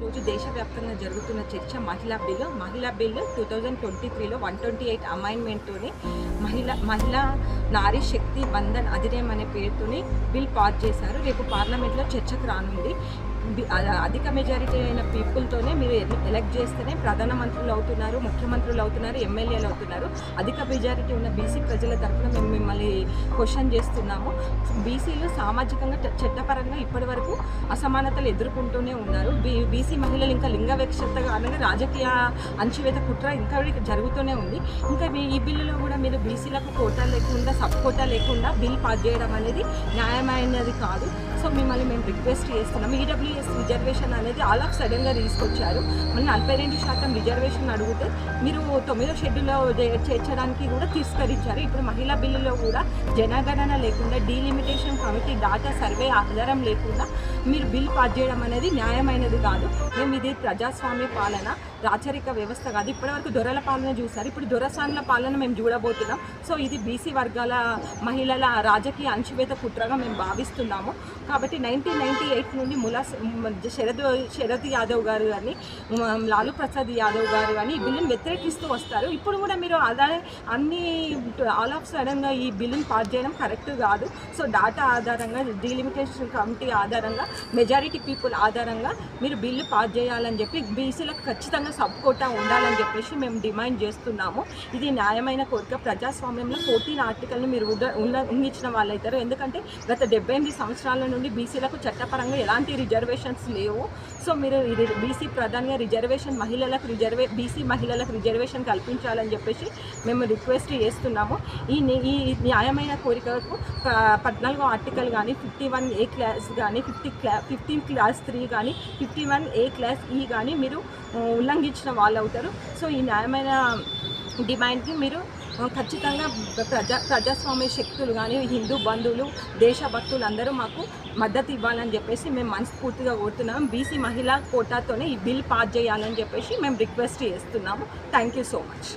రోజు దేశవ్యాప్తంగా జరుగుతున్న చర్చ మహిళా బిల్లు 2023లో 128 అమైన్మెంట్తోని మహిళా నారీ శక్తి బంధన్ అధినియం అనే పేరుతోని బిల్ పాస్ చేశారు. రేపు పార్లమెంట్లో చర్చకు రానుంది. అధిక మెజారిటీ అయిన పీపుల్తోనే మీరు ఎలక్ట్ చేస్తేనే ప్రధానమంత్రులు అవుతున్నారు, ముఖ్యమంత్రులు అవుతున్నారు, ఎమ్మెల్యేలు అవుతున్నారు. అధిక మెజారిటీ ఉన్న బీసీ ప్రజల తరఫున మేము మిమ్మల్ని క్వశ్చన్ చేస్తున్నాము. బీసీలు సామాజికంగా చట్టపరంగా ఇప్పటి వరకు అసమానతలు ఎదుర్కొంటూనే ఉన్నారు. బీసీ మహిళలు ఇంకా లింగ వివక్షతగా అనగా రాజకీయ అణచివేత కుట్ర ఇంకా జరుగుతూనే ఉంది. ఇంకా ఈ బిల్లులో కూడా మీరు బీసీలకు కోటా లేకుండా సబ్ కోటా లేకుండా బిల్ పాస్ చేయడం అనేది న్యాయమైనది కాదు. సో మిమ్మల్ని మేము రిక్వెస్ట్ చేస్తున్నాం. ఈడబ్ల్యూఎస్ రిజర్వేషన్ అనేది ఆల్ ఆఫ్ సడన్గా తీసుకొచ్చారు. మన 42% రిజర్వేషన్ అడిగితే మీరు 9వ షెడ్యూల్లో చేర్చడానికి కూడా తిరస్కరించారు. ఇప్పుడు మహిళా బిల్లులో కూడా జనగణన లేకుండా డీలిమిటేషన్ కమిటీ డాటా సర్వే ఆధారం లేకుండా మీరు బిల్ పాస్ చేయడం అనేది న్యాయమైనది కాదు. మేము ఇది ప్రజాస్వామ్య పాలన, రాచరిక వ్యవస్థ కాదు. ఇప్పటివరకు దొరల పాలన చూసారు, ఇప్పుడు దొరసాన్ల పాలన మేము చూడబోతున్నాం. సో ఇది బీసీ వర్గాల మహిళల రాజకీయ అణచివేత కుట్రగా మేము భావిస్తున్నాము. కాబట్టి 1998 నుండి శరద్ యాదవ్ గారు కానీ లాలూ ప్రసాద్ యాదవ్ గారు కానీ ఈ బిల్లును వ్యతిరేకిస్తూ వస్తారు. ఇప్పుడు కూడా మీరు అలానే అన్ని ఆల్ ఆఫ్ సడన్గా ఈ బిల్లును పాస్ చేయడం కరెక్ట్ కాదు. సో డాటా ఆధారంగా, డీలిమిటేషన్ కమిటీ ఆధారంగా, మెజారిటీ పీపుల్ ఆధారంగా మీరు బిల్లు పాస్ చేయాలని చెప్పి బీసీలకు ఖచ్చితంగా సబ్ కోటా ఉండాలని చెప్పేసి మేము డిమాండ్ చేస్తున్నాము. ఇది న్యాయమైన కోరిక. ప్రజాస్వామ్యంలో 14 ఆర్టికల్ని మీరు ఉల్లంఘించిన వాళ్ళు అవుతారు. ఎందుకంటే గత 78 సంవత్సరాల నుండి బీసీలకు చట్టపరంగా ఎలాంటి రిజర్వేషన్స్ లేవు. సో మీరు బీసీ ప్రధానంగా బీసీ మహిళలకు రిజర్వేషన్ కల్పించాలని చెప్పేసి మేము రిక్వెస్ట్ చేస్తున్నాము. ఈ న్యాయమైన కోరికకు 14వ ఆర్టికల్ కానీ 51A క్లాస్ కానీ 15 క్లాస్ 3 కానీ 51A క్లాస్ E కానీ మీరు ఉల్లంఘించిన వాళ్ళు అవుతారు. సో ఈ న్యాయమైన డిమాండ్కి మీరు ఖచ్చితంగా ప్రజాస్వామ్య శక్తులు కానీ, హిందూ బంధువులు, దేశభక్తులు అందరూ మాకు మద్దతు ఇవ్వాలని చెప్పేసి మేము మనస్ఫూర్తిగా కోరుతున్నాము. బీసీ మహిళా కోటాతోనే ఈ బిల్ పాస్ చేయాలని చెప్పేసి మేము రిక్వెస్ట్ చేస్తున్నాము. Thank you so much.